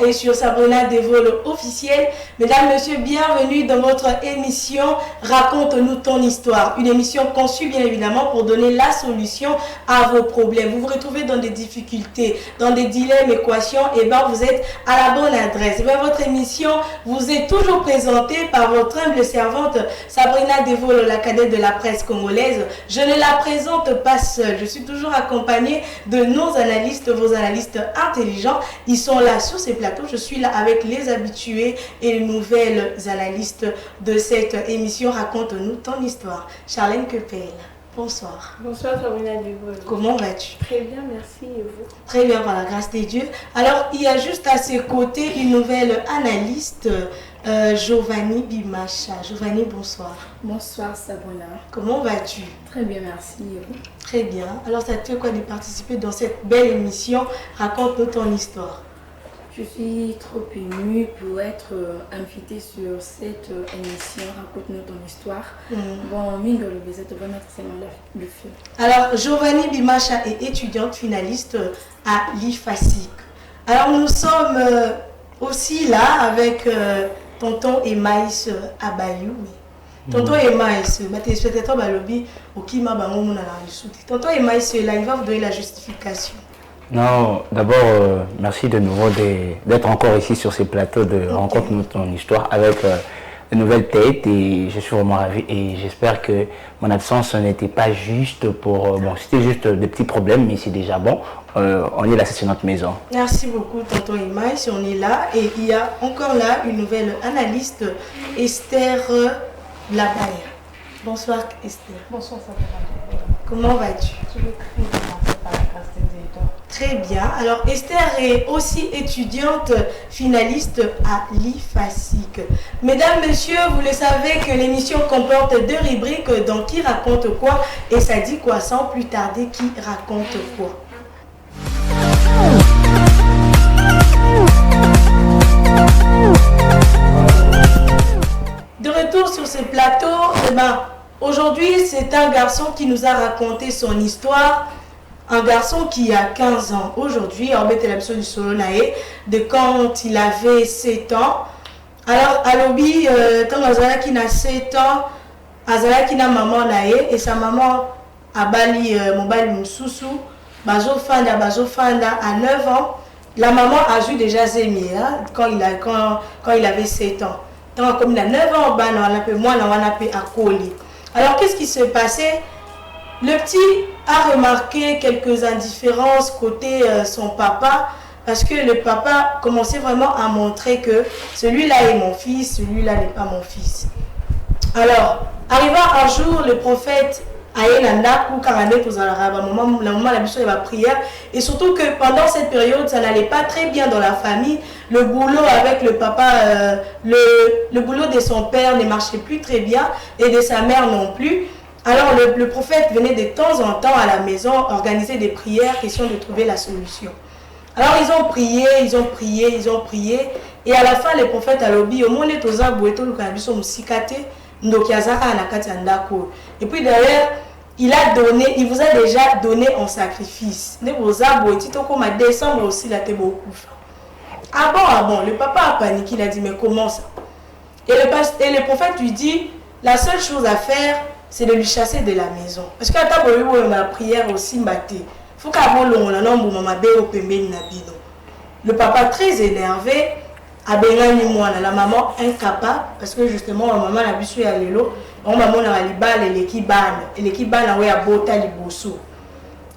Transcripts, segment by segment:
et sur Sabrina Devol officiel. Mesdames, Messieurs, bienvenue dans votre émission Raconte-nous ton histoire. Une émission conçue bien évidemment pour donner la solution à vos problèmes. Vous vous retrouvez dans des difficultés, dans des dilemmes, équations, et bien vous êtes à la bonne adresse. Et bien votre émission vous est toujours présentée par votre humble servante Sabrina Devol, la cadette de la presse congolaise. Je ne la présente pas seule, je suis toujours accompagnée de nos analystes, vos analystes intelligents. Ils sont là sur ces plateaux. Je suis là avec les habitués et les nouvelles analystes de cette émission Raconte-nous ton histoire. Charlène Kepel, bonsoir. Bonsoir Sabrina Devol. Comment vas-tu? Très bien, merci. Et vous? Très bien, par la grâce des dieux. Alors, il y a juste à ses côtés une nouvelle analyste, Giovanni Bimacha. Giovanni, bonsoir. Bonsoir Sabrina. Comment vas-tu? Très bien, merci. Et vous? Très bien. Alors, ça te fait quoi de participer dans cette belle émission Raconte-nous ton histoire? Je suis trop émue pour être invitée sur cette émission Raconte-nous ton histoire. Bon, Mingo le baiser, tu vas mettre seulement le feu. Alors, Giovanni Bimacha est étudiante finaliste à l'IFASIC. Alors, nous sommes aussi là avec tonton Emmaïs Abayou. Tonton Emmaïs, téléspectateur Balobi, tonton Emmaïs est là, il va vous donner la justification. Non, d'abord, merci de nouveau d'être encore ici sur ces plateaux de Rencontre-nous ton histoire avec de nouvelles têtes et je suis vraiment ravi et j'espère que mon absence n'était pas juste pour... bon, c'était juste des petits problèmes, mais c'est déjà bon. On est là, c'est sur notre maison. Merci beaucoup, tonton Emmaïs, on est là et il y a encore là une nouvelle analyste, Esther Labaye. Bonsoir Esther. Bonsoir Sabrina. Comment vas-tu? Je vais très bien par la grâce des éditeurs. Très bien. Alors Esther est aussi étudiante finaliste à l'IFASIC. Mesdames, Messieurs, vous le savez que l'émission comporte deux rubriques dans Qui raconte quoi et ça dit quoi sans plus tarder Qui raconte quoi. De retour sur ce plateau, aujourd'hui c'est un garçon qui nous a raconté son histoire. Un garçon qui a 15 ans aujourd'hui, de quand il avait 7 ans. Alors, à l'obi, quand Azalaki a 7 ans, Azalaki a maman et sa maman a bali mobile Moussoussou, Bazo Fanda à 9 ans. La maman a joué déjà Zémi quand il avait 7 ans. Donc, comme il a 9 ans, on a peu moins, on a peu à Koli. Alors, qu'est-ce qui se passait? Le petit a remarqué quelques indifférences côté son papa parce que le papa commençait vraiment à montrer que celui-là est mon fils, celui-là n'est pas mon fils. Alors, arriva un jour le prophète Ayenandaku Karane pour la maman la mission de la prière et surtout que pendant cette période ça n'allait pas très bien dans la famille. Le boulot avec le papa, le boulot de son père ne marchait plus très bien et de sa mère non plus. Alors le prophète venait de temps en temps à la maison organiser des prières, question de trouver la solution. Alors ils ont prié et à la fin le prophète a lobby au monde et puis derrière il vous a déjà donné en sacrifice. Décembre aussi ah bon, le papa a paniqué, il a dit mais comment ça? Et le prophète lui dit la seule chose à faire c'est de lui chasser de la maison. Parce que la prière aussi il faut le papa très énervé a la maman incapable parce que justement la maman a vu à l'élo, la maman a libal et l'équipe a bota liboso.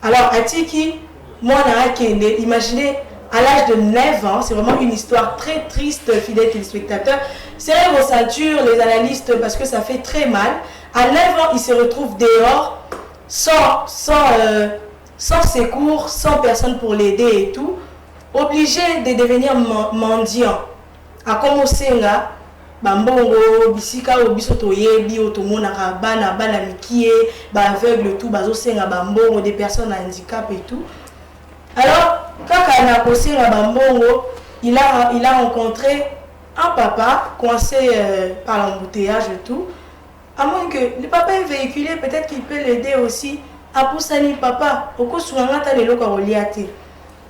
Alors Atiki moi imaginez à l'âge de 9 ans, c'est vraiment une histoire très triste, fidèles téléspectateurs. Serrez vos ceintures, les analystes, parce que ça fait très mal. À 9 ans, il se retrouve dehors, sans secours, sans personne pour l'aider et tout, obligé de devenir mendiant. A commencer là, bambongo, bisika obiso toyebi otomonaka bana mikie, aveugle tout, bazosenga bambongo, des personnes à handicap et tout. Alors, quand il a posé la bambongo, il a rencontré un papa coincé par l'embouteillage et tout. À moins que le papa est véhiculé, peut-être qu'il peut l'aider aussi à pousser papa. Au coup, souvent, il a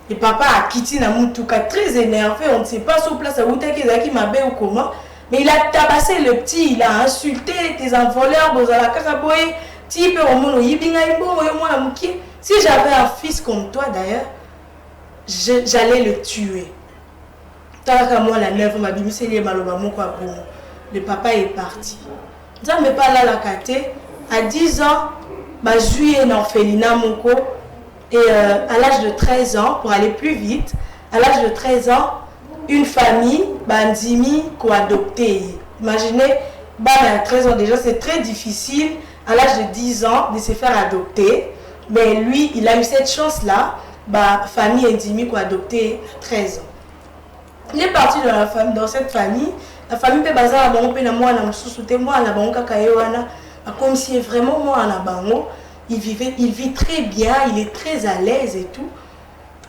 Le papa a quitté Namoutuka très énervé, on ne sait pas sur place à Outakizaki Mabé ou comment. Mais il a tabassé le petit, il a insulté tes envoleurs, Bozala Kakaboye, type au monde, si j'avais un fils comme toi d'ailleurs, j'allais le tuer. Moi, la neuve, ma bibi, c'est le papa est parti. Ça me parle à la caté. À 10 ans, ma juillet dans Félina Moko. Et à l'âge de 13 ans, pour aller plus vite, à l'âge de 13 ans, une famille, Bandimi, qu'on adopté. Imaginez, à 13 ans déjà, c'est très difficile à l'âge de 10 ans de se faire adopter. Mais lui, il a eu cette chance-là, famille Indimi qu'on adopté à 13 ans. Il est parti dans cette famille. La famille peut baser à bango, comme si vraiment moi en bango, il vit très bien, il est très à l'aise et tout.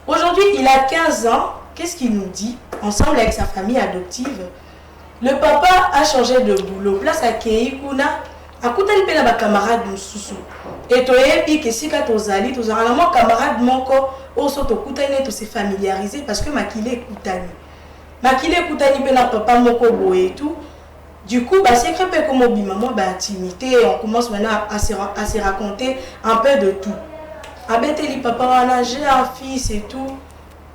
Aujourd'hui, il a 15 ans. Qu'est-ce qu'il nous dit? Ensemble avec sa famille adoptive, le papa a changé de boulot. Place à Keikuna, à Koutani pe na ba camarade mususu. Et toyebi que si ka tozali, tozala na mo camarade moko, oso to Koutani to se familiariser parce que makile Koutani. Makile Koutani pe na papa moko boye et tout. Du coup, c'est que comme maman, intimité, on commence maintenant à se raconter un peu de tout. Abeteli papa, j'ai un fils et tout.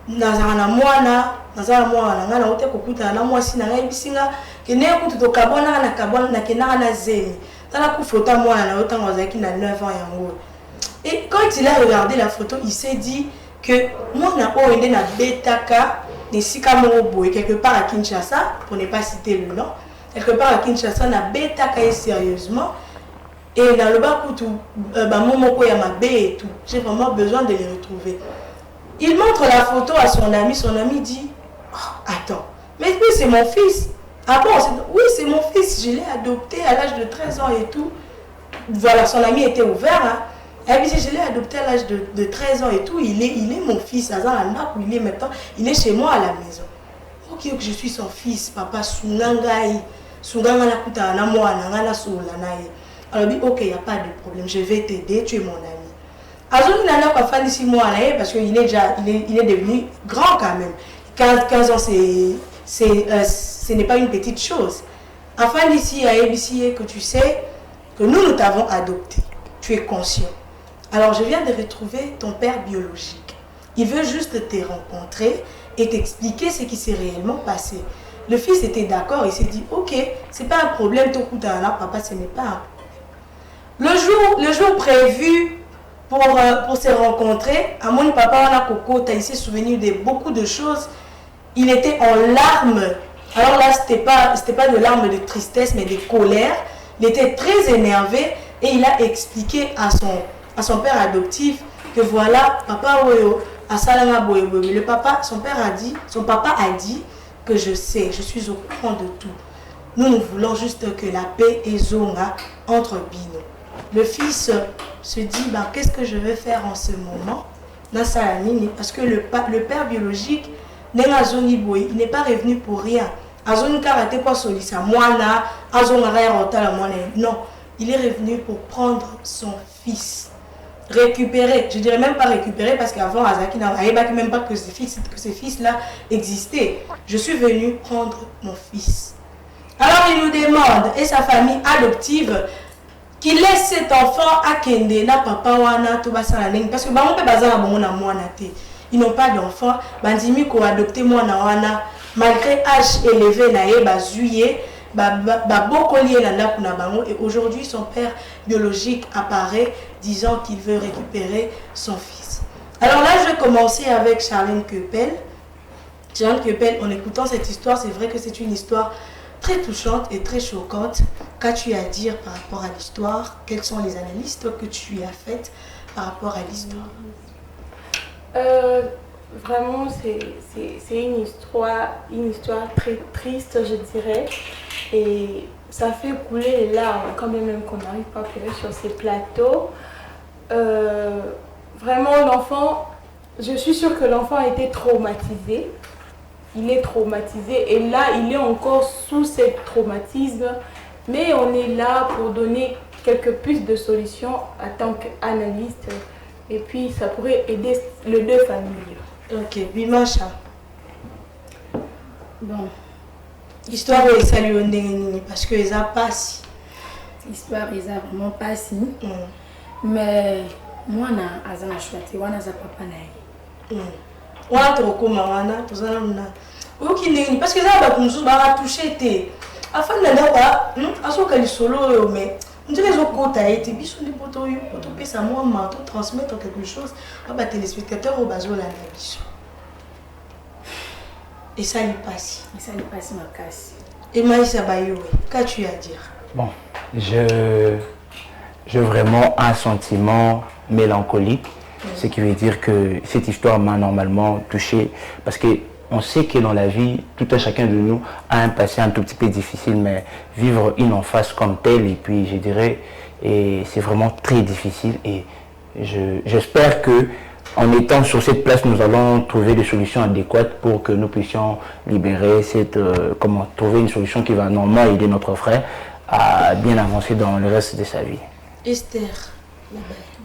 Nazana mwana, na ote kokuta na mwasi na bisinga, ke ne kutu to kabona na kenara na zemi. Tala ku photo mwana na otango azaki na 9 ans yango. Et quand il a regardé la photo, il s'est dit que mwana o ende na betaka ne sika mo boy quelque part à Kinshasa, pour ne pas citer le nom. Quelque part à Kinshasa, na betaka sérieusement. Et dans le bas kutu momoko ya mabe et tout. J'ai vraiment besoin de les retrouver. Il montre la photo à son ami dit oh, attends, mais oui, c'est mon fils. Ah bon, oui, c'est mon fils, je l'ai adopté à l'âge de 13 ans et tout. Voilà, son ami était ouvert. Hein. Et puis, je l'ai adopté à l'âge de 13 ans et tout. Il est mon fils. Il est maintenant, il est chez moi à la maison. Ok, je suis son fils, papa Sungangai. Sunganga kuta na moi na soulanaye. Alors, ok, il n'y a pas de problème, je vais t'aider, tu es mon ami. Azoni nana kwa fani 6 mois là parce qu'il est déjà il est devenu grand quand même. 15 ans ce n'est pas une petite chose. Enfin ici à ABC que tu sais que nous t'avons adopté. Tu es conscient. Alors je viens de retrouver ton père biologique. Il veut juste te rencontrer et t'expliquer ce qui s'est réellement passé. Le fils était d'accord, il s'est dit OK, c'est pas un problème Tokutana papa, ce n'est pas un problème. Le jour prévu pour se rencontrer, à mon papa, on a Coco, il s'est souvenu de beaucoup de choses. Il était en larmes. Alors là, c'était pas de larmes de tristesse, mais de colère. Il était très énervé et il a expliqué à son père adoptif que voilà, papa Oyo, à Salama Boyeboy. Le papa, son papa a dit que je sais, je suis au courant de tout. Nous voulons juste que la paix et zonga entre Bino. Le fils se dit qu'est-ce que je vais faire en ce moment parce que le père biologique il n'est pas revenu pour rien. Non, il est revenu pour prendre son fils, récupérer, je dirais même pas récupérer parce qu'avant Azaki n'avait même pas que ce fils là existait. Je suis venu prendre mon fils. Alors il nous demande, et sa famille adoptive, qu'il laisse cet enfant à Kende, na papa wana to basala neng parce que ba on peut bazala bon na mwana te. Ils n'ont pas d'enfant, bandimi ko adopter mwana wana malgré âge élevé na ye ba zuye ba bokoli na ndaku na bango et aujourd'hui son père biologique apparaît disant qu'il veut récupérer son fils. Alors là je vais commencer avec Charlène Keupel. Charlène Keupel, en écoutant cette histoire, c'est vrai que c'est une histoire très touchante et très choquante. Qu'as-tu à dire par rapport à l'histoire? Quelles sont les analyses que tu as faites par rapport à l'histoire? Vraiment, c'est une histoire très triste, je dirais. Et ça fait couler les larmes quand même qu'on n'arrive pas à pleurer sur ces plateaux. Vraiment, l'enfant, je suis sûre que l'enfant a été traumatisé. Il est traumatisé et là, il est encore sous ce traumatisme. Mais on est là pour donner quelques pistes de solutions en tant qu'analyste. Et puis, ça pourrait aider les deux familles. Ok, Bimacha. Bon, Histoire où ça lui est parce que les a pas si. histoire, ils ont vraiment pas si. Mais moi, na azana chouette, moi, na papa na. On a trop comme wana, pour ça on a. Ok, parce que ça va comme ça, va toucher tes. Afin de pas, à ce qu'elle solo, mais on dirait les autres à été bis sur les poteaux, pour tout ça moi, manteau transmettre quelque chose à bas téléspectateurs au bateau la biche. Et ça lui passe. Et ça lui passe ma casse. Et Maïssa Bayo, qu'as-tu à dire? Bon, j'ai vraiment un sentiment mélancolique, ce qui veut dire que cette histoire m'a normalement touché parce que on sait que dans la vie, tout un chacun de nous a un passé un tout petit peu difficile, mais vivre une en face comme telle, et puis je dirais, et c'est vraiment très difficile. Et j'espère que en étant sur cette place, nous allons trouver des solutions adéquates pour que nous puissions libérer trouver une solution qui va normalement aider notre frère à bien avancer dans le reste de sa vie. Esther.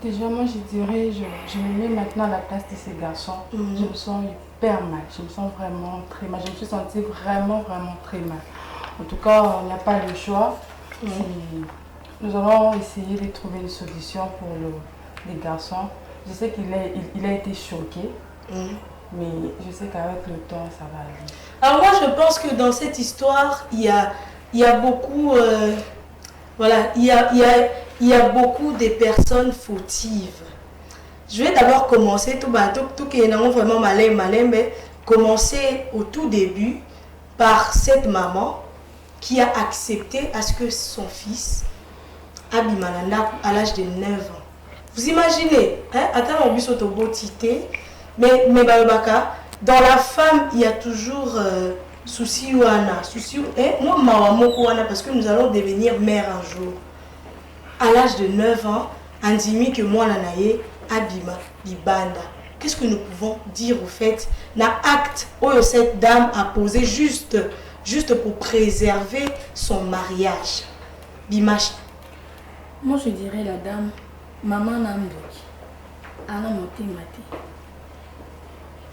Déjà, moi, je dirais, je me mets maintenant à la place de ces garçons. Je me sens hyper mal. Je me sens vraiment très mal. Je me suis sentie vraiment, vraiment très mal. En tout cas, on n'a pas le choix. Nous allons essayer de trouver une solution pour les garçons. Je sais qu'il a été choqué, mais je sais qu'avec le temps, ça va aller. Alors moi, je pense que dans cette histoire, il y a beaucoup... il y a beaucoup de personnes fautives. Je vais d'abord commencer, tout qui est vraiment malin, mais commencer au tout début par cette maman qui a accepté à ce que son fils Abimalanda à l'âge de 9 ans. Vous imaginez, attends, on au tobo tité, mais dans la femme, il y a toujours souci ouana, moi maman parce que nous allons devenir mère un jour. À l'âge de 9 ans, Andimi que moi nanaye Abima Bibanda. Qu'est-ce que nous pouvons dire au fait na acte où cette dame a posé juste pour préserver son mariage. Bimash. Moi je dirais la dame, maman Namdoki, Anna Motimati.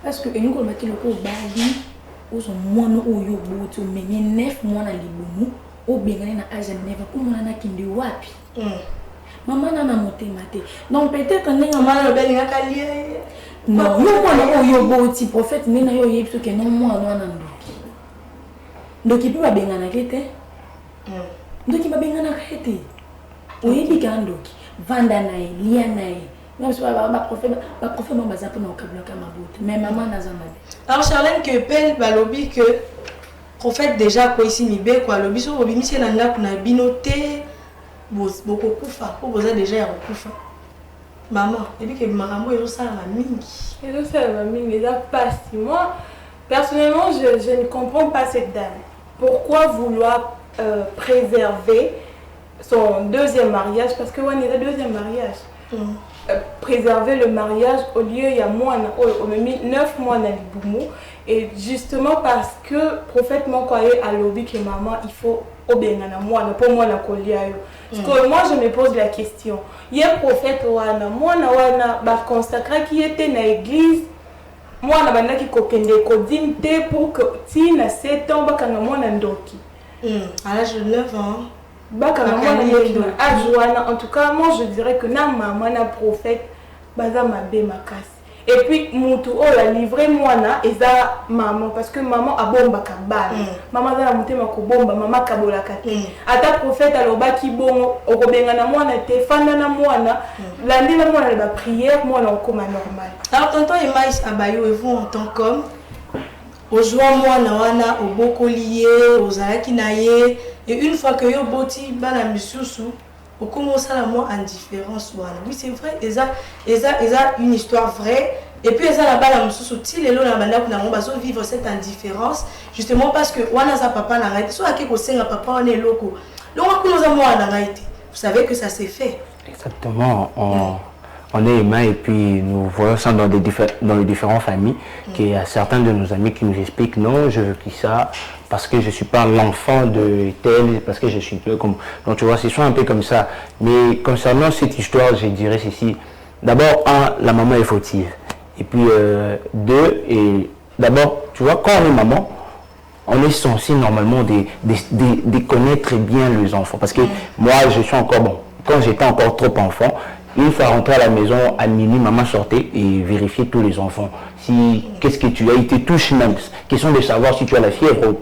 Parce que nous avons dit que Bali, où sont moi nous yo boto menye 9 mois na libumu, au bengane na âge 9 ans, pour moi na kindi wapi. Maman Nana Motimati. Donc peut-être que nous maman belle nga kalié. Non, nous moi yo boti prophète nena yo yebso que non moi na Namdoki. Donc il peut pas bengana kete. Donc il va bengana kete. Oui, bigandoki. Vanda nae, lia nae. Même si ma prophète m'a zappé dans le câble comme ma boute. Mais maman n'a jamais. Alors Charlène que pelle balobi que prophète déjà quoi ici mi be quoi lobi so obi mission na kuna binoté beaucoup kufa ko boza déjà ya kufa. Maman, et puis que marambo yo ça la mingi. Et donc ça la mingi déjà pas si moi personnellement je ne comprends pas cette dame. Pourquoi vouloir préserver son deuxième mariage, parce que on est le deuxième mariage. Préserver le mariage au lieu il y a moins, on a mis 9 mois dans le boumou. Et justement parce que prophète m'a croyé à l'objet que maman il faut obéir à moi, pour moi la collier. Parce que moi je me pose la question. Il y a prophète wana, moi na wana ba consacré qui était dans l'église. Moi na banda qui kokende kodinte pour que si na 7 ans ba kanga moi na ndoki. À l'âge de 9 ans. En tout cas, moi je dirais que na maman na prophète baza mabe makasi. Et puis mutu oh la livré moi na eza maman parce que maman a bomba kabala. Maman za na mutema ko bomba maman kabola kate. Ata prophète aloba ki bongo okobenga na mwana te fanda na mwana landi na mwana ba prière mwana okoma normal. Alors tonton Emmaïs Abayo et vous en tant qu'homme ozwa mwana wana obokolié ozalaki na ye. Et une fois que yo boti bana misusu, on commence à la moi indifférence wana. Oui, c'est vrai, eza une histoire vraie. Et puis eza la bana misusu ti lelo na banda kuna ngo bazo vivre cette indifférence justement parce que wana za papa na ngaite. So akiko senga papa wana eloko. Donc kuna za mwana ngaite. Vous savez que ça s'est fait. Exactement. On est humains et puis nous voyons ça dans les différentes familles qu'il y a certains de nos amis qui nous expliquent non, je veux qu'il ça parce que je ne suis pas l'enfant de tel, parce que je suis peu comme... Donc tu vois, c'est soit un peu comme ça. Mais concernant cette histoire, je dirais ceci. D'abord, la maman est fautive. Et puis, deux, et d'abord, tu vois, quand on est maman, on est censé normalement de connaître très bien les enfants. Parce que moi, je suis encore, bon, quand j'étais encore trop enfant, une fois rentré à la maison, à minuit, maman sortait et vérifiait tous les enfants. Si, qu'est-ce que tu as, il te touche même. Question de savoir si tu as la fièvre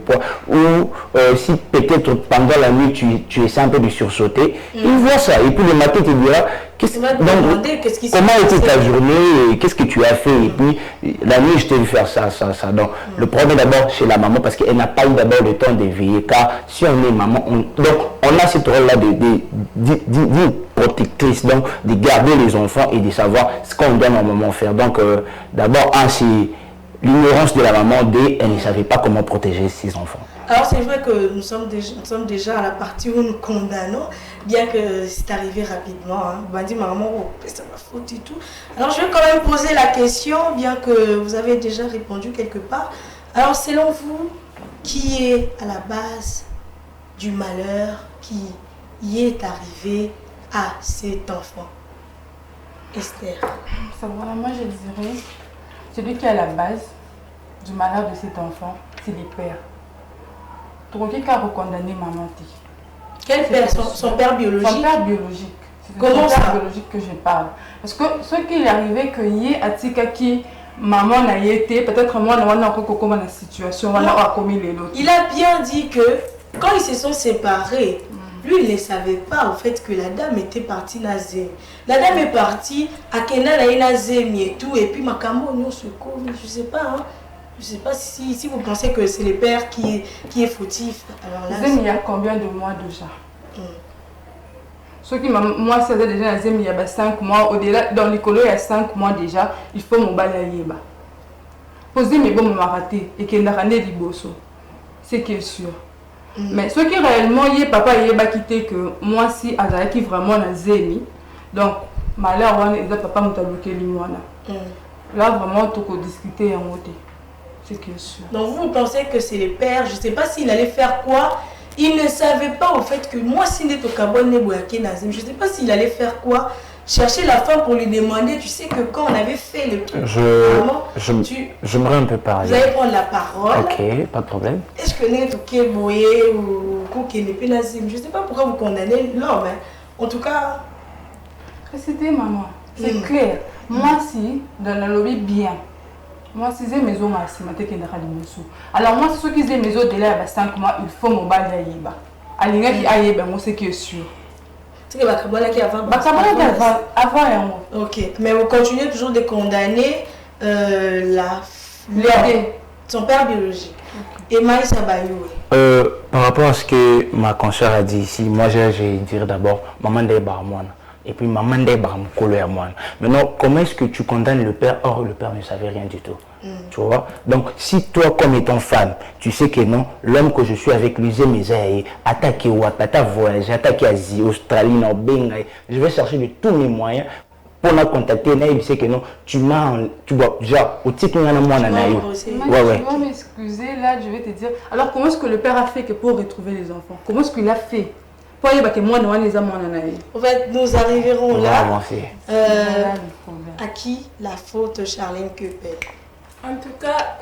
ou si peut-être pendant la nuit tu essaies un peu de sursauter. Il voit ça et puis le matin il te dira comment était ta journée, qu'est-ce que tu as fait et puis la nuit je t'ai vu faire ça. Donc le problème d'abord chez la maman parce qu'elle n'a pas eu d'abord le temps d'éveiller car si on est maman, donc on a cette rôle là de protectrice, donc de garder les enfants et de savoir ce qu'on doit normalement faire. Donc d'abord c'est l'ignorance de la maman, elle ne savait pas comment protéger ses enfants. Alors c'est vrai que nous sommes déjà à la partie où nous condamnons, bien que c'est arrivé rapidement. On va dire maman, oh, c'est ma faute et tout. Alors je vais quand même poser la question, bien que vous avez déjà répondu quelque part. Alors selon vous, qui est à la base du malheur qui y est arrivé à cet enfant? Esther. Ça, voilà, moi je dirais, celui qui est à la base du malheur de cet enfant, c'est les pères. Troquer qu'à recondamner maman. Quel père? Son père biologique? Son père biologique. Comment ça? C'est son père biologique que je parle. Parce que ce qui est arrivé, que y a Tika qui maman n'a été, peut-être moi, on a encore comment la situation, on a commis les autres. Il a bien dit que quand ils se sont séparés, lui il ne savait pas en fait que la dame était partie Nazem. La dame est partie à Kena Nazem et tout, et puis Makambo on se couvre, je sais pas. Je ne sais pas si vous pensez que c'est le père qui est fautif. Alors là, il y a combien de mois déjà? Ce qui moi, c'est déjà il y a 5 mois. Au-delà, dans l'école, il y a 5 mois déjà. Il faut mon balayer. Poser mes bons raté et qu'il n'a rien dit bosso. C'est qui est sûr. Mais ce qui réellement y est, papa y est quitté que moi, si Azaki vraiment n'a zémi. Donc, malheur, papa m'a bloqué lui. Là, vraiment, tout qu'on discuter en côté. Donc vous pensez que c'est le père, je ne sais pas s'il allait faire quoi. Il ne savait pas au fait que moi, si n'était au Kabon, je ne sais pas s'il allait faire quoi. Chercher la femme pour lui demander, tu sais que quand on avait fait le truc, j'aimerais un peu parler. Vous allez prendre la parole. Ok, pas de problème. Est-ce que n'est au Boye ou qu'il n'est pas Nazim? Je ne sais pas pourquoi vous condamnez l'homme. En tout cas. C'était maman, c'est clair. Moi, si, dans le lobby, bien. Moi, si j'ai maison, alors moi, c'est ceux qui ont maison de là, 5 mois, il faut mon bal d'aïba. Alinga qui aïe, moi, c'est qui est sûr. C'est que Bakabala qui avant. Avant. Ok, mais vous continuez toujours de condamner son père biologique. Et Maïs Abayou. Par rapport à ce que ma consoeur a dit ici, moi, je dirais d'abord, maman des barmoines. Et puis maman des barmes colère moi. Maintenant, comment est-ce que tu condamnes le père? Or, le père ne savait rien du tout. Tu vois? Donc, si toi, comme étant femme, tu sais que non, l'homme que je suis avec lui, j'ai mes ailes, attaqué ou attaqué voyager, attaqué Asie, Australie, Nord-Bing, je vais chercher de tous mes moyens pour la contacter. Il sait que non, tu vois, genre, au titre où on a moi, on a eu. Ouais. Tu vas m'excuser, là, je vais te dire. Alors, comment est-ce que le père a fait que pour retrouver les enfants? Comment est-ce qu'il a fait? En fait, nous arriverons là. À qui la faute, Charlène Keupel? En tout cas,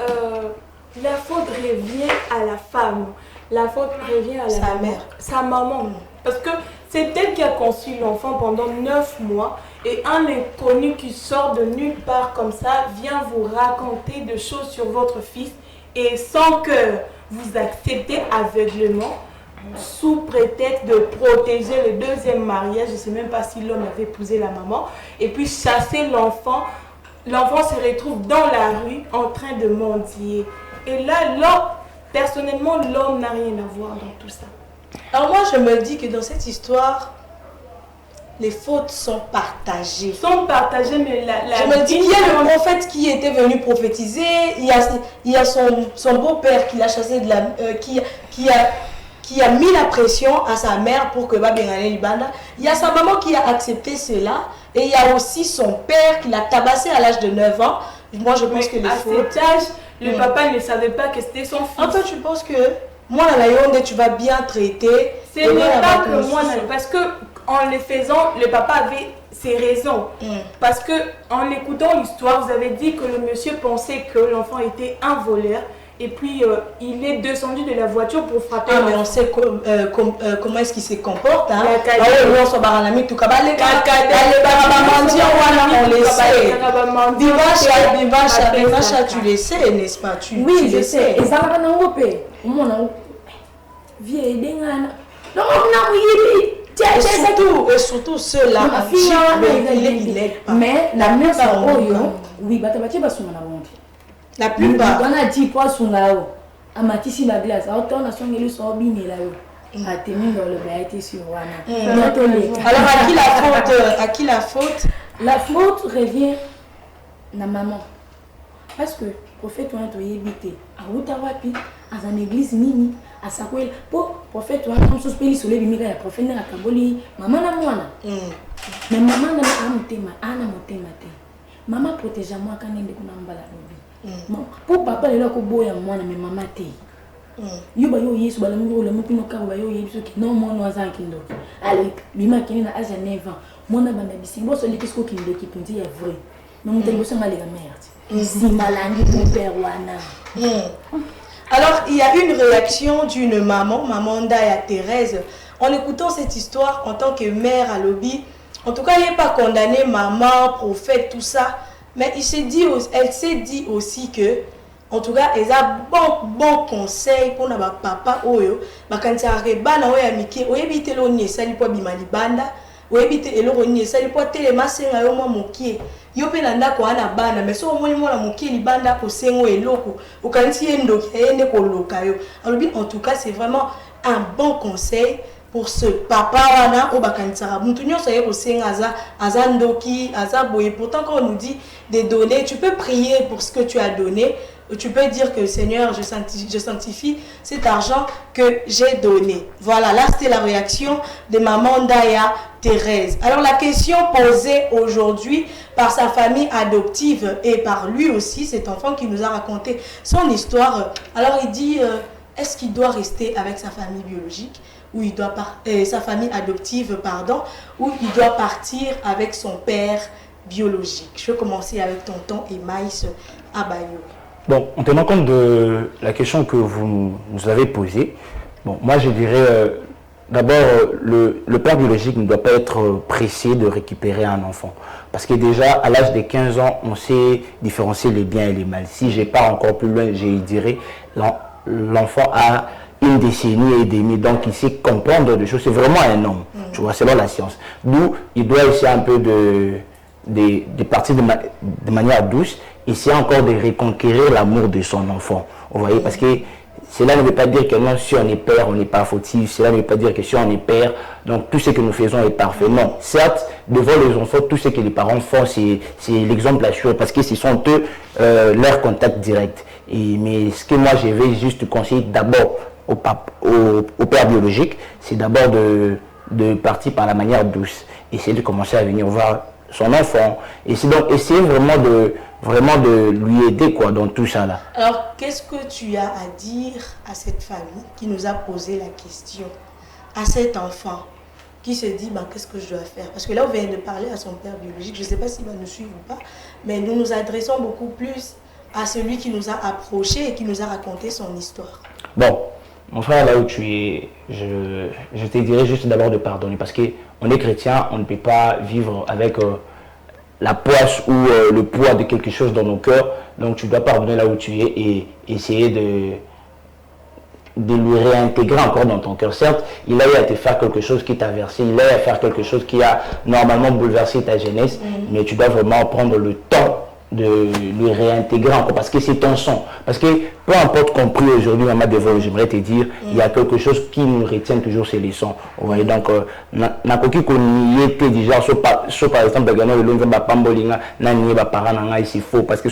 la faute revient à la femme. La faute revient à sa mère. Sa maman. Parce que c'est elle qui a conçu l'enfant pendant 9 mois. Et un inconnu qui sort de nulle part comme ça vient vous raconter des choses sur votre fils. Et sans que vous acceptez aveuglément, sous prétexte de protéger le deuxième mariage, je ne sais même pas si l'homme avait épousé la maman, et puis chasser l'enfant. L'enfant se retrouve dans la rue en train de mendier. Et là, personnellement, l'homme n'a rien à voir dans tout ça. Alors moi, je me dis que dans cette histoire, les fautes sont partagées. Mais je me dis qu'il y a le prophète qui était venu prophétiser, il y a son beau-père qui l'a chassé de la... qui a mis la pression à sa mère pour que Babengane Libanda. Il y a sa maman qui a accepté cela. Et il y a aussi son père qui l'a tabassé à l'âge de 9 ans. Moi, je pense que les fautes... cet âge, le papa ne savait pas que c'était son fils. En fait, tu penses que moi, la Yonde, tu vas bien traiter. Ce n'est pas que moi, parce que en le faisant, le papa avait ses raisons. Parce que en écoutant l'histoire, vous avez dit que le monsieur pensait que l'enfant était un voleur. Et puis, il est descendu de la voiture pour frapper. Ah, mais on sait comment est-ce qu'il se comporte. Hein? Bivacha, tu le sais, n'est-ce pas? Oui, je sais. Et ça va dans le et surtout ceux-là, il est pas. Mais la mère, oui, la plupart. On a dit quoi sur la haut. À Matisse la glace. Autant on a son élu sur bien là haut. À tenir dans le bain sur Wana. Alors à qui la faute? La faute revient à la maman. Parce que le prophète a été évité. À Outawapi, à une église nini, à Sakwel. Pour le prophète, on a suspecté sur les bimika, le prophète a Kaboli. Maman n'a moana. Mais maman n'a pas motema. Ana motema te. Maman protège moi quand il est dans la lobby. Pour papa, il a ko boya moana, mais maman te. Yuba yo yesu bala ngo le mupino ka ba yo yesu ki non mon wazan kindo. Allez, bima kini na âge 9 ans. Mona bana bisi bo so likisko kindo ki punti est vrai. Non mon tellement nga les merde. Si malangi pour père wana. Alors, il y a une réaction d'une maman Ndaya Thérèse. En écoutant cette histoire en tant que mère à Lobby, en tout cas, elle n'est pas condamnée, maman, prophète, tout ça. Mais elle s'est dit aussi que, en tout cas, elle a bon conseil pour notre papa. Quand elle a rebana, elle a mis, elle évite l'onni, ça lui peut bimali banda, elle évite l'onni, ça lui peut télémasser à moi mokié. Yope nanda ko ana bana mais so moni mona mokili banda ko sengo eloko okanti endo ende ko loka yo. Alors en tout cas, c'est vraiment un bon conseil pour ce papa wana o bakantsara mutu nyonso ye ko senga aza ndoki aza boye. Pourtant quand on nous dit de donner, tu peux prier pour ce que tu as donné. Tu peux dire que Seigneur, je sanctifie cet argent que j'ai donné. Voilà, là c'était la réaction de maman Ndaya Thérèse. Alors la question posée aujourd'hui par sa famille adoptive et par lui aussi, cet enfant qui nous a raconté son histoire. Alors il dit, est-ce qu'il doit rester avec sa famille biologique ou il doit sa famille adoptive, pardon, ou il doit partir avec son père biologique? Je vais commencer avec tonton Emmaïs Abayo. Bon, en tenant compte de la question que vous nous avez posée, bon, moi je dirais d'abord le père biologique ne doit pas être pressé de récupérer un enfant. Parce que déjà à l'âge de 15 ans, on sait différencier les biens et les mal. Si je pars encore plus loin, je dirais l'enfant a une décennie et demie, donc il sait comprendre des choses. C'est vraiment un homme, tu vois, selon la science. D'où il doit essayer un peu de partir de manière douce, essayer encore de reconquérir l'amour de son enfant. Vous voyez, parce que cela ne veut pas dire que non, si on est père, on n'est pas fautif. Cela ne veut pas dire que si on est père, donc tout ce que nous faisons est parfait. Non, certes, devant les enfants, tout ce que les parents font, c'est l'exemple à suivre, parce que ce sont eux leur contact direct. Mais ce que moi je vais juste conseiller d'abord au père biologique, c'est d'abord de partir par la manière douce. Essayer de commencer à venir voir son enfant. Et c'est donc essayer vraiment de lui aider quoi, dans tout ça là. Alors, qu'est-ce que tu as à dire à cette famille qui nous a posé la question, à cet enfant qui se dit, qu'est-ce que je dois faire? Parce que là, on vient de parler à son père biologique, je ne sais pas s'il va nous suivre ou pas, mais nous nous adressons beaucoup plus à celui qui nous a approchés et qui nous a raconté son histoire. Bon, mon frère, là où tu es, je te dirais juste d'abord de pardonner, parce qu'on est chrétien, on ne peut pas vivre avec la poisse ou le poids de quelque chose dans nos cœurs. Donc tu dois pardonner là où tu es et essayer de lui réintégrer encore dans ton cœur. Certes, il a eu à te faire quelque chose qui t'a versé, il a eu à faire quelque chose qui a normalement bouleversé ta jeunesse, mais tu dois vraiment prendre le temps de lui réintégrer encore, parce que c'est ton sang. Parce que peu importe qu'on prie aujourd'hui, maman Devol, j'aimerais te dire, il y a quelque chose qui nous retient toujours, c'est les sons. Vous voyez, donc, n'a pas qu'on y était déjà, soit par exemple, c'est faux, parce que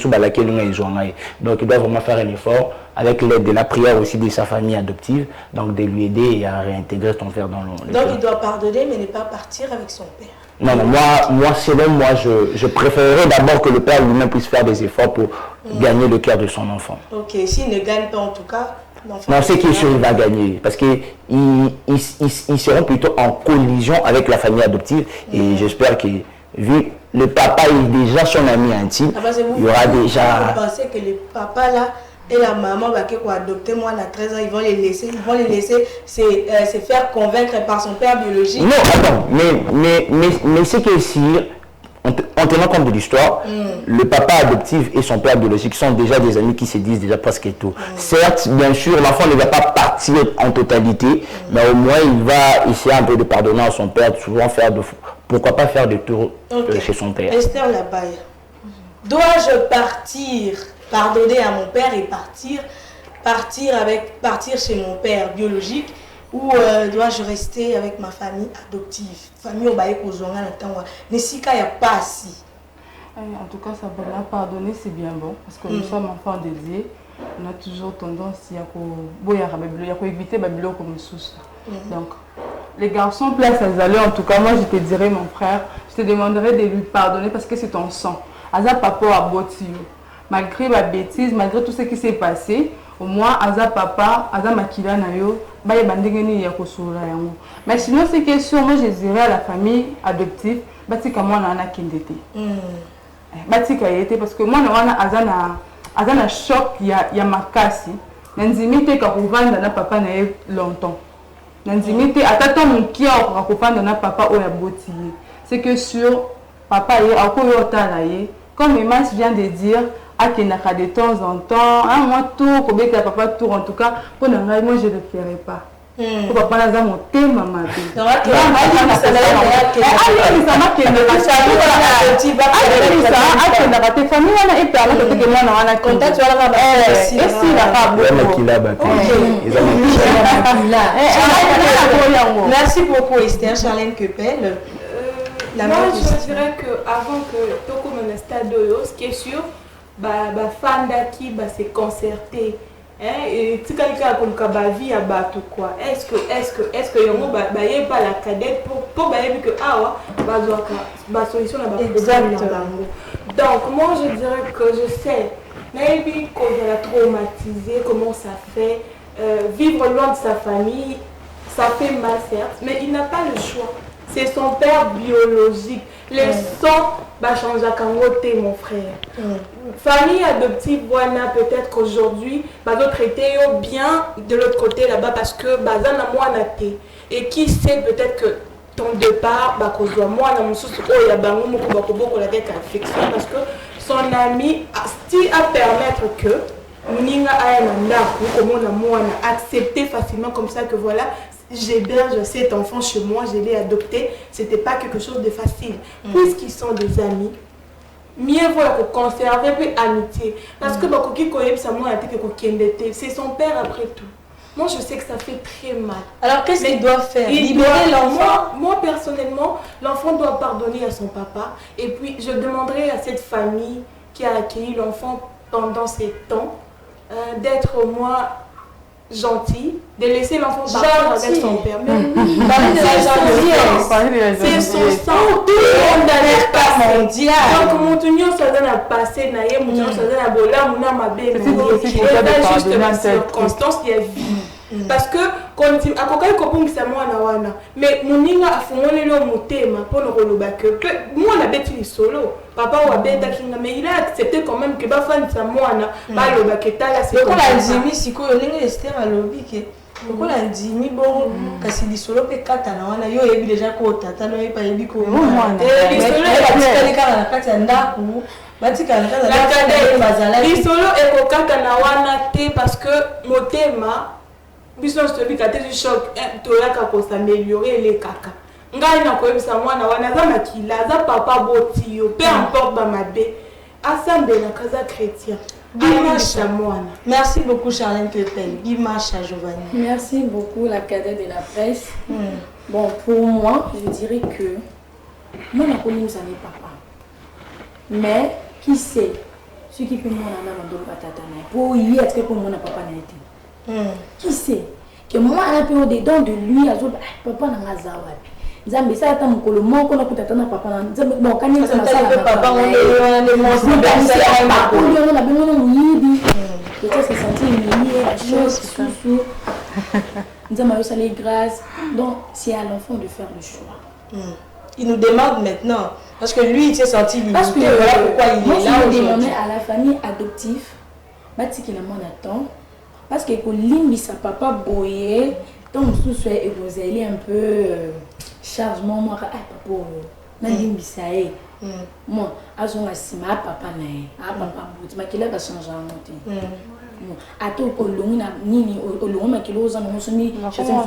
donc il doit vraiment faire un effort avec l'aide de la prière aussi de sa famille adoptive, donc de lui aider et à réintégrer son frère dans le Donc il doit pardonner, mais ne pas partir avec son père. Non, selon moi, je préférerais d'abord que le père lui-même puisse faire des efforts pour gagner le cœur de son enfant. Ok, s'il ne gagne pas en tout cas, Non, c'est qui est sûr, il va gagner. Parce qu'ils seront plutôt en collision avec la famille adoptive. Et j'espère que, vu le papa est déjà son ami intime, il y aura déjà... Vous pensez que le papa là et la maman qui ont adopté moi à 13 ans, ils vont les laisser se faire convaincre par son père biologique? Non, attends, mais c'est que si... En tenant compte de l'histoire, le papa adoptif et son père biologique sont déjà des amis qui se disent déjà presque tout. Certes, bien sûr, l'enfant ne va pas partir en totalité, mais au moins il va essayer un peu de pardonner à son père, souvent pourquoi pas faire des tours chez son père. Esther Labaye, dois-je pardonner à mon père et partir chez mon père biologique? Ou dois-je rester avec ma famille adoptive? Famille au baïk aux zonga n'attend Nessika y a pas si. En tout cas, ça va pardonner, c'est bien bon. Parce que nous sommes enfants de Dieu. On a toujours tendance à éviter Babylone comme sous. Donc, les garçons, place à Zalé, en tout cas, moi je te dirais, mon frère, je te demanderais de lui pardonner parce que c'est ton sang. Aza papa a botio. Malgré ma bêtise, malgré tout ce qui s'est passé, au moins Aza papa, Aza makila na yo, ba yebandengeni ya kosula yango. Mais sinon c'est question, moi je dirais à la famille adoptive, batika moi na ana kindete. Batika yete parce que moi na wana Aza na choc ya makasi. Nzimite ka kovanda na papa na ye longtemps. Nzimite atata mukia ko kovanda na papa o ya botiye. C'est que sur papa ye akoyo tala ye, comme Emas vient de dire, Akenaka de temps en temps, moi tout, comme papa tout, en tout cas, pour moi je ne le ferai pas. Pour papa n'a mon thème, maman. Merci beaucoup Esther. Charlène Kepel. Moi je dirais qu'avant que Toko me stade, ce qui est sûr, fanda qui se concerter et tu quelqu'un comme vie à battre quoi. Est-ce que yongo baye pas la cadette pour baye que solution là exactement. Donc moi je dirais que je sais maybe qu'on l'a traumatisé, comment ça fait vivre loin de sa famille, ça fait mal certes, mais il n'a pas le choix. C'est son père biologique. Le sang va changer à côté, mon frère. Famille adoptive, voilà, peut-être qu'aujourd'hui, va traiter bien de l'autre côté là-bas parce que bazana moi naté. Et qui sait peut-être que ton départ, moi na mususu o ya bango moko bakoboko la tête affection parce que son ami a permettre que ninga aya na ndaku comme na moi na accepter facilement comme ça que voilà. J'héberge cet enfant chez moi, je l'ai adopté, c'était pas quelque chose de facile. Puisqu'ils sont des amis, mieux vaut conserver puis amitié. Parce que c'est son père après tout. Moi je sais que ça fait très mal. Alors qu'est-ce qu'il doit faire? Libérer l'enfant? Moi personnellement, l'enfant doit pardonner à son papa. Et puis je demanderai à cette famille qui a accueilli l'enfant pendant ces temps d'être au moins gentil, de laisser l'enfant partir avec son père. C'est son sang, tout le monde n'allait pas mondial. Donc, mon tunion, ça donne à passer, naïe, mon tunion, ça donne à bola, mon âme à bébé. C'est juste la circonstance qui est vie. Parce que quand à kokai kopung sa mwana wana mais moninga afungole lo motema pour le roloba que moi la bête solo papa wa beta kinga mais il a accepté quand même que ba fan sa mwana ba lo baketa la c'est comme la Jimmy siko yolinga Esther alobi ke ko la Jimmy bon kasi li solo pe kata na wana yo yebi déjà ko tata no yepa yebi ko mwana li solo ya tika na kata ndaku batika na kata li solo e ko kata na wana te parce que motema biso stobi kate du choc toyaka ko s'améliorer les kaka ngai na ko ebisa mwana wana za makila za papa botio peu importe ba mabe asambe na kaza chrétien. Merci beaucoup Charlène Kepel. Guimacha Giovanni. Merci beaucoup la cadette de la presse. Bon, pour moi, je dirais que moi, je connais mes papa. Mais qui sait ce qui peut moi pour y être pour mon papa n'a été. Qui sait que moi un peu dedans de lui à papa n'a pas zawa. Nzambe ça attend mon colomo qu'on a peut-être na papa nzambe bon quand il ça papa on le monstre on a bien on yibi Peut-être s'est senti humilié, la chose, sous. Nous avons eu grâce. Donc, c'est à l'enfant de faire le choix. Il nous demande maintenant, parce que lui, il s'est senti limité. Parce que voilà pourquoi il est là aujourd'hui. Moi, je demandais à la famille adoptive, qu'il attend. Parce que quand Limbi, sa papa boyé, donc sous-souhait et un peu chargement, moi, papa, Limbi, ça est. Moi, à son assima, papa, papa, mais va changer un motif. À tout au long, ni au long, mais qu'il ose en consommer, je sais pas,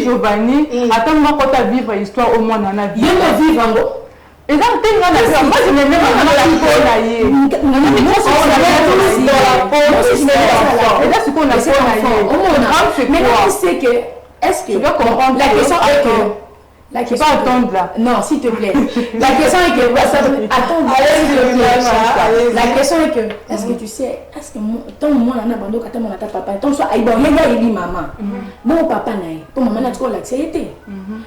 Giovanni, attends-moi quand tu as vivre l'histoire au moins dans la vie. Et là, tu es moi, je me mets est-ce que tu dois comprendre la question est que la question pas attendre là. Non, s'il te plaît. La question est que attends, la question est que est-ce que tu sais, est-ce que ton moi on a abandonné quand mon papa, ton soit bon il dit maman. Mon papa naï, ton maman n'a pas l'accepté.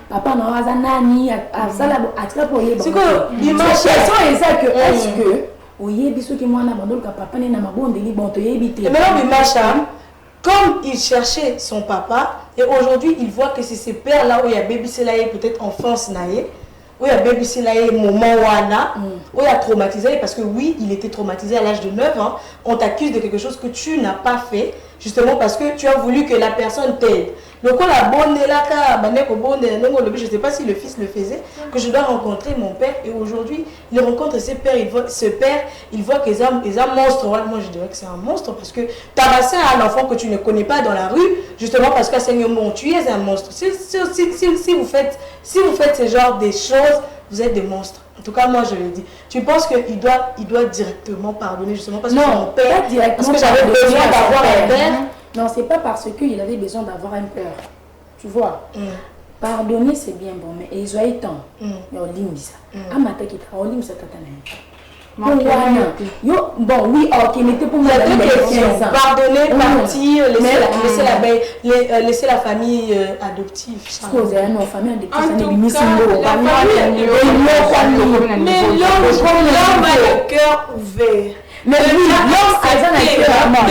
Papa n'a pas nani à ça là à très pour y bon. C'est que la question est ça que est-ce que oui, biso que moi on a abandonné quand papa n'est ma bonne délire bon te éviter. Et maintenant comme il cherchait son papa, et aujourd'hui il voit que c'est ce père là où il y a Baby Selaye, peut-être enfance naïe, où il y a Baby Selaye, moment wana, où il a traumatisé, parce que oui, il était traumatisé à l'âge de 9 ans, on t'accuse de quelque chose que tu n'as pas fait, justement parce que tu as voulu que la personne t'aide. Donc on a bonné là, je ne sais pas si le fils le faisait, que je dois rencontrer mon père, et aujourd'hui il rencontre ce père, il voit qu'ils ont un monstre. Moi je dirais que c'est un monstre, parce que tabasser un enfant que tu ne connais pas dans la rue, justement parce que c'est tu es un monstre. Si vous faites ce genre de choses, vous êtes des monstres. En tout cas, moi je le dis. Tu penses qu'il doit directement pardonner, justement parce que non, son père, pas directement, parce que j'avais besoin d'avoir un père. Non, c'est pas parce qu'il avait besoin d'avoir un père. Tu vois, pardonner c'est bien bon, mais ils ont eu temps. Ils ont dit ça. Amata qui t'a dit ça, bon, oui, ok, mais t'es pour moi. Il y a deux questions. Pardonner, partir, laisser la famille adoptive. Non, famille adoptive, mais l'homme a le cœur ouvert. Mais oui, l'homme a un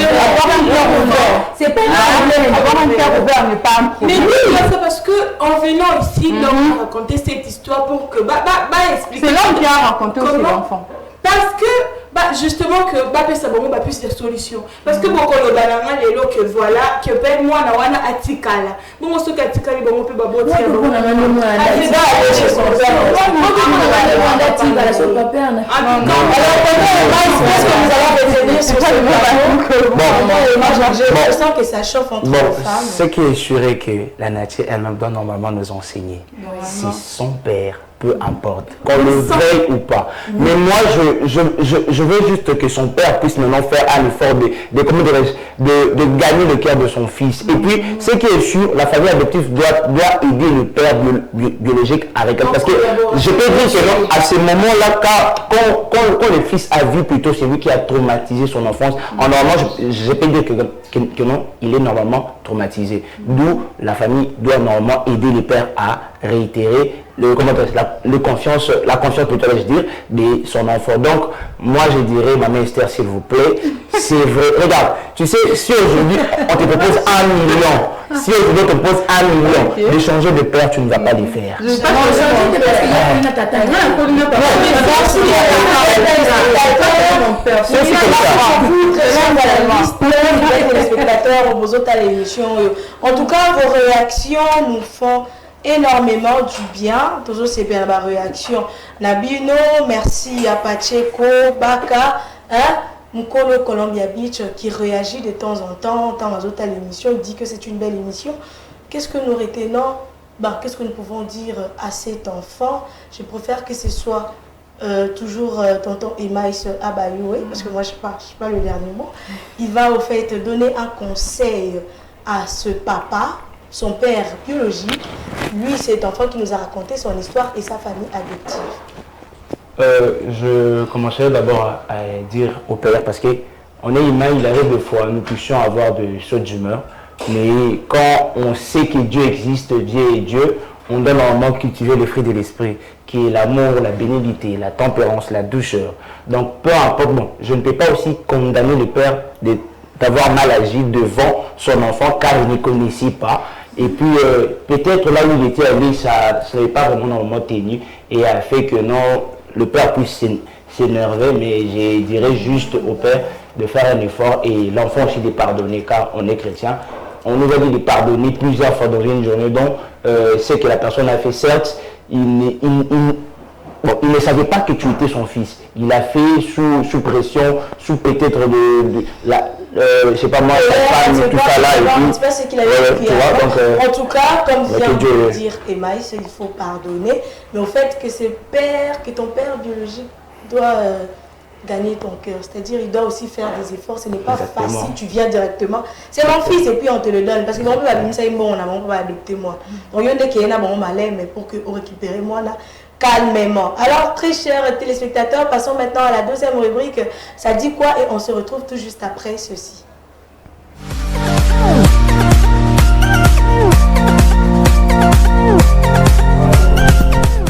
cœur ouvert. C'est pas avoir un cœur ouvert n'est pas un problème. Mais oui, c'est parce que en venant ici, l'homme a raconté cette histoire pour que expliquer. C'est l'homme qui a raconté aussi l'enfant. Parce que justement que ça va plus de solutions. Parce que beaucoup de banana les lots que voilà que ben moi na wana atikala. Bon on se katikali bon on peut babo tirer. On a même aller chez son père. Je sens que ça chauffe entre les femmes. Ce qui est sûr est que la nature elle-même doit normalement nous enseigner. Si son père, peu importe, qu'on le veuille ou pas. Mais moi, je veux juste que son père puisse maintenant faire un effort de gagner le cœur de son fils. Et puis, ce qui est sûr, la famille adoptive doit aider le père biologique avec elle. Parce que je peux dire que non, à ce moment-là, quand le fils a vu plutôt celui qui a traumatisé son enfance, normalement, je peux dire que non, il est normalement traumatisé. D'où la famille doit normalement aider le père à réitérer la confiance peut-être je dire, de son enfant. Donc, moi je dirais, maman Esther, s'il vous plaît, c'est vrai. Regarde, tu sais, si aujourd'hui on te propose 1 million, si aujourd'hui on te propose 1 million, de changer de père, tu ne vas pas le faire. Je pas changer de père, en tout cas, vos réactions nous font énormément du bien. Toujours c'est bien ma réaction. Nabino, merci à Pacheco, Baka, Mukolo Columbia Beach qui réagit de temps en temps à l'émission. Il dit que c'est une belle émission. Qu'est-ce que nous retenons? Qu'est-ce que nous pouvons dire à cet enfant? Je préfère que ce soit toujours tonton Emmaïs Abayoué, parce que moi je ne suis pas le dernier mot. Il va au fait donner un conseil à ce papa, son père biologique, lui cet enfant qui nous a raconté son histoire et sa famille adoptive. Je commencerai d'abord à dire au père, parce qu'on est humain, il arrive des fois, nous puissions avoir de sautes d'humeur, mais quand on sait que Dieu existe, Dieu est Dieu, on doit normalement cultiver le fruit de l'esprit, qui est l'amour, la bénignité, la tempérance, la douceur. Donc, peu importe, bon, je ne peux pas aussi condamner le père d'avoir mal agi devant son enfant car il ne connaissait pas. Et puis, peut-être là où il était allé, ça n'est pas vraiment normalement tenu et a fait que non, le père puisse s'énerver, mais je dirais juste au père de faire un effort et l'enfant aussi de pardonner car on est chrétien. On nous a dit de pardonner plusieurs fois dans une journée, donc ce que la personne a fait, certes, il ne savait pas que tu étais son fils. Il a fait sous pression, sous peut-être je sais pas moi, sa femme, tout ça là. C'est pas ce qu'il avait vécu. En tout cas, comme vient de dire Emmaïs, il faut pardonner. Mais au fait que ton père biologique doit gagner ton cœur. C'est-à-dire, il doit aussi faire des efforts. Ce n'est pas facile, tu viens directement. C'est mon fils et puis on te le donne. Parce que mon père ça bon, on va adopter moi. Donc, il y a des qui sont bon, mais pour que récupérer moi là. Calmement. Alors, très chers téléspectateurs, passons maintenant à la deuxième rubrique. Ça dit quoi? Et on se retrouve tout juste après ceci.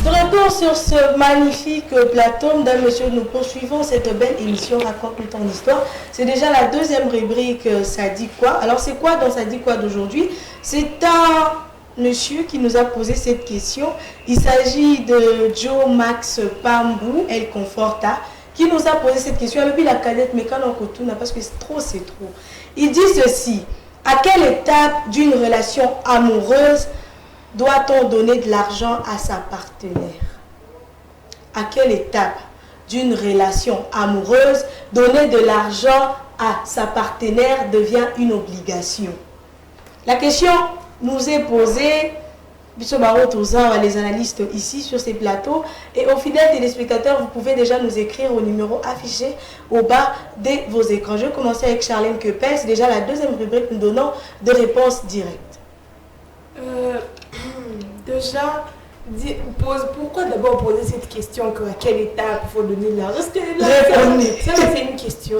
De retour sur ce magnifique plateau, mesdames, messieurs, nous poursuivons cette belle émission Raconte-nous ton histoire. C'est déjà la deuxième rubrique Ça dit quoi? Alors, c'est quoi dans Ça dit quoi d'aujourd'hui? C'est un monsieur qui nous a posé cette question. Il s'agit de Joe Max Pambou, El Conforta, qui nous a posé cette question. Et puis la cadette, mais quand on retourne, parce que c'est trop. Il dit ceci: à quelle étape d'une relation amoureuse doit-on donner de l'argent à sa partenaire? À quelle étape d'une relation amoureuse donner de l'argent à sa partenaire devient une obligation? La question nous est posé, les analystes ici sur ces plateaux, et aux fidèles téléspectateurs, vous pouvez déjà nous écrire au numéro affiché au bas de vos écrans. Je vais commencer avec Charlène Kepel, c'est déjà la deuxième rubrique, nous donnons des réponses directes. Déjà, pourquoi d'abord poser cette question à quelle étape il faut donner de l'argent? Ça c'est une question.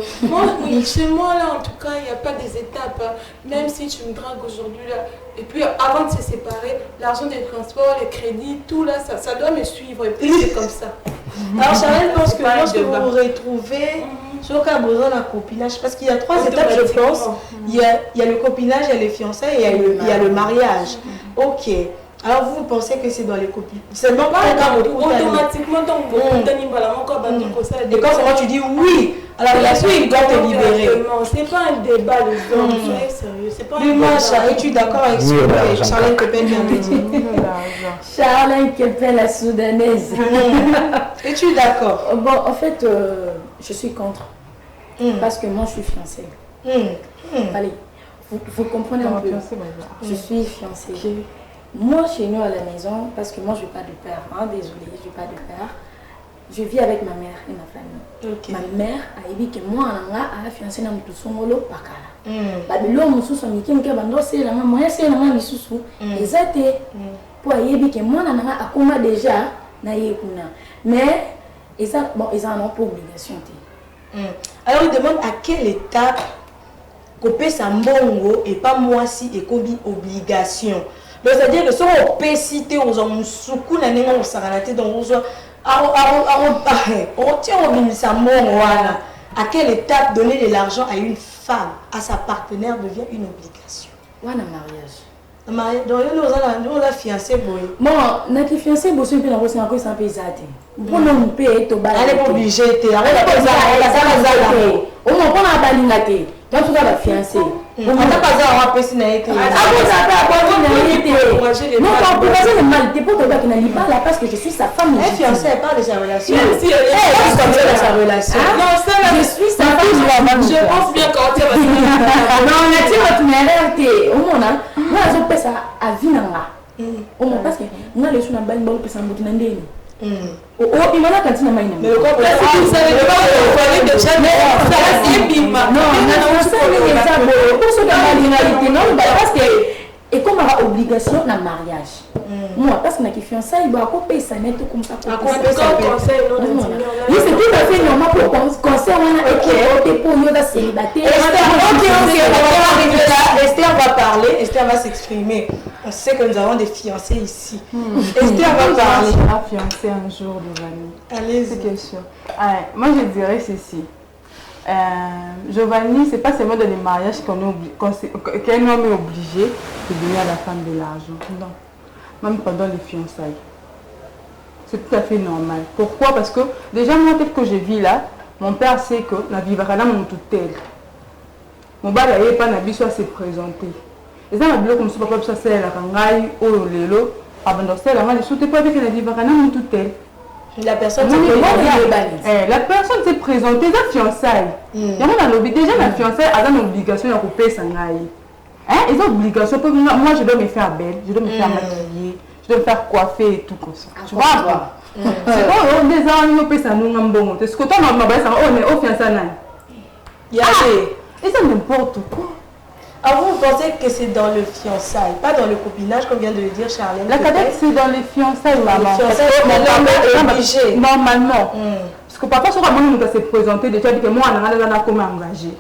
Chez moi là en tout cas il n'y a pas des étapes. Même si tu me dragues aujourd'hui là, et puis avant de se séparer, l'argent des transports, les crédits, tout là, ça doit me suivre et puis c'est comme ça. Alors Charlène, pense que lorsque vous vous retrouvez sur le besoin d'un copinage, parce qu'il y a trois étapes je pense. Il y a le copinage, il y a les fiançailles et il y a le mariage. Ok. Alors vous pensez que c'est dans les copines? Seulement automatiquement donc et quand seulement tu dis oui, alors la suite il doit te libérer. C'est pas un débat les hommes, soyez sérieux, c'est pas un débat. Es-tu d'accord avec ce que Charlène Kepel vient de dire? Charlène Kepel, la soudanaise. Es-tu d'accord? Bon, en fait, je suis contre. Parce que moi je suis fiancée. Allez, vous comprenez un peu. Je suis fiancée. Moi, chez nous à la maison, parce que moi je n'ai pas de père, désolée, je n'ai pas de père, je vis avec ma mère et ma famille. Okay. Ma mère a dit que moi, je suis fiancée dans le Songolo Pakala. L'homme qui est venu c'est la maman, c'est la maman qui est venue. Pour dire que moi, je suis déjà mais ils n'ont pas obligation. Alors, il demande à quelle étape couper sa mbongo et pas moi si et combien obligation. C'est-à-dire que si on peut citer aux hommes, à quelle étape donner de l'argent à une femme, à sa partenaire devient une obligation? Ou un mariage. Un mariage, donc on a fiancé. Bon, on a fiancé, on a fiancé, on a fiancé, on a payé tout bas. Elle est obligée, on a fiancé. Donc, tu vas fiancé. On n'a pas à avoir si n'a été. Non, le mal, t'es pas qui n'a pas là parce que je suis sa femme. Elle fiancée, elle parle de sa relation. Même si elle est comme ça de sa relation. Non, ça là, je suis sa femme. Je pense bien quand tu vas. Non, on a dit votre mère, au moins, moi, je fais ça à vie. Au moins, parce que moi, les choses n'ont pas une bonne personne. Il m'a quand il m'a mais le corps, vous savez pas, vous avez déjà non, pour ceux qui ont la réalité, non, parce que et comme il y a obligation dans le mariage. Moi, parce que je suis fiancée, il y a un peu ça net comme ça. Un conseil, oui, c'est tout à fait normal pour conseil, pour nous célibataires. Esther va parler, Esther va s'exprimer. On sait que nous avons des fiancés ici. Esther va parler. Tu seras fiancée un jour, Giovanni. Allez-y. C'est quelque chose. Moi, je dirais ceci. Giovanni, c'est pas seulement dans les mariages qu'un homme est obligé de donner à la femme de l'argent. Non. Même pendant les fiançailles. C'est tout à fait normal. Pourquoi? Parce que déjà, moi, tel que je vis là, mon père sait que la vie va mon tutelle. Mon père n'a pas d'habitude à se présenter. Et ça, je comme ça, papa, ça c'est la kangaï, ou le lelo, avant de faire la main, je ne souhaitais pas avec la vie va mon tutelle. La personne s'est présentée dans la fiançailles. Déjà, la fiançaille a une obligation de couper sa naïe. Ils ont une obligation. Moi, je dois me faire belle, je dois me faire maquiller, je dois me faire coiffer et tout comme ça. Tu vois? C'est bon, des amis, on peut s'en nous en bon. Est-ce que toi, on est au fiançailles? Il y a des... Et ça n'importe quoi. Alors vous pensez que c'est dans le fiançailles, pas dans le copinage, comme vient de le dire Charlène? La cadette, c'est dans les fiançailles, maman. L'homme est obligé. Normalement. Parce que parfois, quand on se présenter, déjà dit que moi, on a comme engagé.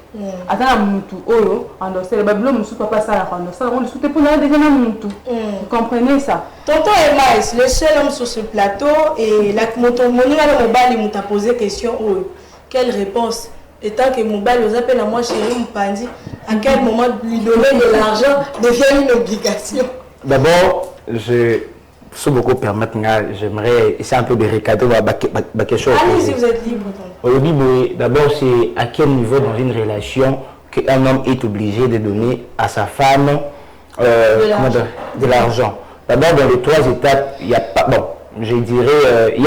Attends, Moutou, Oyo, endossé, le babylon, Moussou, papa, ça, on le soutient pour nous, déjà, Moutou. Vous comprenez ça? Tonton Emmaïs, le seul homme sur ce plateau, et la il m'a posé question, quelle réponse? Étant que mon bal aux appels à moi, chérie, Mpandi, à quel moment lui donner de l'argent devient une obligation? D'abord, si beaucoup permettre, j'aimerais essayer un peu de recadrer ma question. Allez-y, vous êtes libre. D'abord, c'est à quel niveau dans une relation qu'un homme est obligé de donner à sa femme de l'argent. D'abord, dans les trois étapes, il n'y a pas... Bon, je dirais, il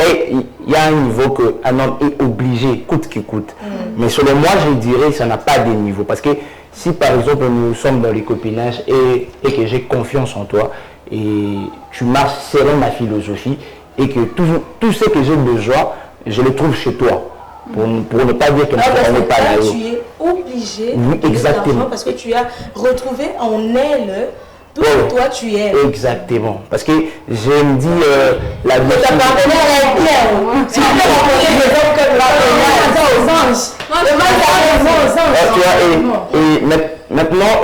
y a un niveau qu'un homme est obligé, coûte qui coûte. Mais selon moi, je dirais que ça n'a pas de niveau. Parce que si par exemple nous sommes dans les copinages et que j'ai confiance en toi, et tu marches selon ma philosophie, et que tout ce que j'ai besoin, je le trouve chez toi. Pour ne pas dire que on n'est pas là. Tu es obligé oui, exactement. Parce que tu as retrouvé en elle tout ce que toi tu es. Exactement. Parce que je me dis la vie. Ta partenaire est bien. Si tu veux rencontrer des hommes comme la partenaire, et maintenant,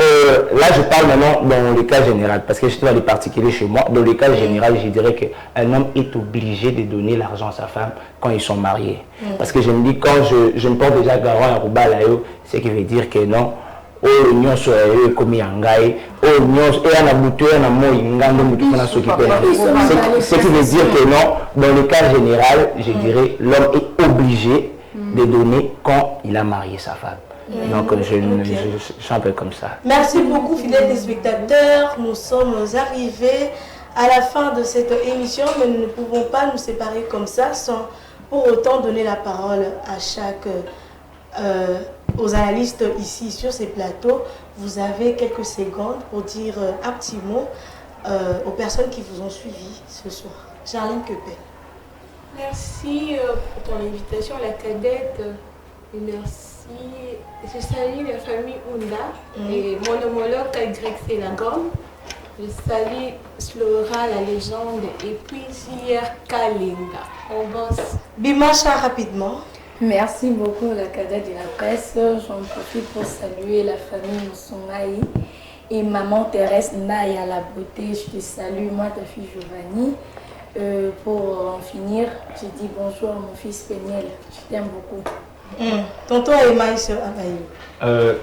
là je parle maintenant dans le cas général, parce que je suis dans les particuliers chez moi. Dans le cas général, je dirais qu'un homme est obligé de donner l'argent à sa femme quand ils sont mariés. Parce que je me dis, quand je me porte déjà garant à Roubalayo, ce qui veut dire que non. Ce qui veut dire que non, dans le cas général, je dirais l'homme est obligé de donner quand il a marié sa femme. Donc je suis un peu comme ça. Merci beaucoup fidèles téléspectateurs. Nous sommes arrivés à la fin de cette émission, mais nous ne pouvons pas nous séparer comme ça sans pour autant donner la parole à chaque... aux analystes ici sur ces plateaux. Vous avez quelques secondes pour dire un petit mot aux personnes qui vous ont suivi ce soir. Charlène Kepel. Merci pour ton invitation, la cadette. Et merci. Je salue la famille Ounda et mon homologue Greg Selagom. Je salue Slora, la légende, et puis J.R. Kalinga. On bosse. Bimacha, rapidement. Merci beaucoup la cadette de la presse. J'en profite pour saluer la famille Moussongaï et maman Thérèse Naï à la beauté. Je te salue, moi ta fille Giovanni. Pour en finir, je dis bonjour à mon fils Péniel. Je t'aime beaucoup. Tonton Emmaïs Abayou.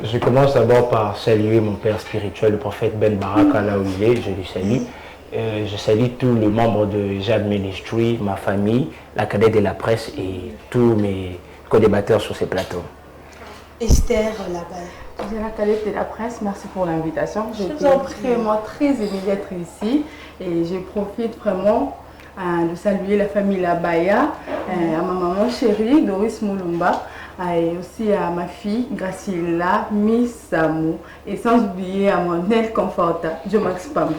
Je commence d'abord par saluer mon père spirituel, le prophète Ben Baraka, là où il est. Je lui salue. Je salue tous les membres de Jade Ministry, ma famille, la cadette de la presse et tous mes co-débatteurs sur ces plateaux. Esther là-bas. Je suis la cadette de la presse, merci pour l'invitation. J'ai été vraiment très émue d'être ici et je profite vraiment de saluer la famille Labaya, à ma maman chérie Doris Moulumba et aussi à ma fille Graciela Miss Samou et sans oublier à mon aile conforta, Joe Max Pam.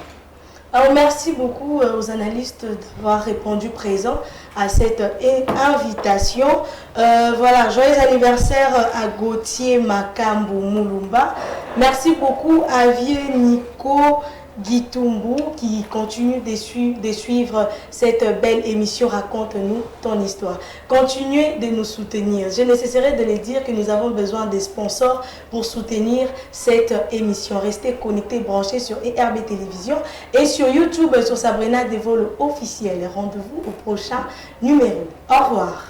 Alors, merci beaucoup aux analystes d'avoir répondu présent à cette invitation. Voilà, joyeux anniversaire à Gauthier Makambo Moulumba. Merci beaucoup à Vieux Nico Guy Toumbo qui continue de suivre cette belle émission Raconte-nous ton histoire. Continuez de nous soutenir. Je ne cesserai de le dire que nous avons besoin des sponsors pour soutenir cette émission. Restez connectés, branchés sur ERB Télévision et sur YouTube sur Sabrina Devol officiel. Rendez-vous au prochain numéro. Au revoir.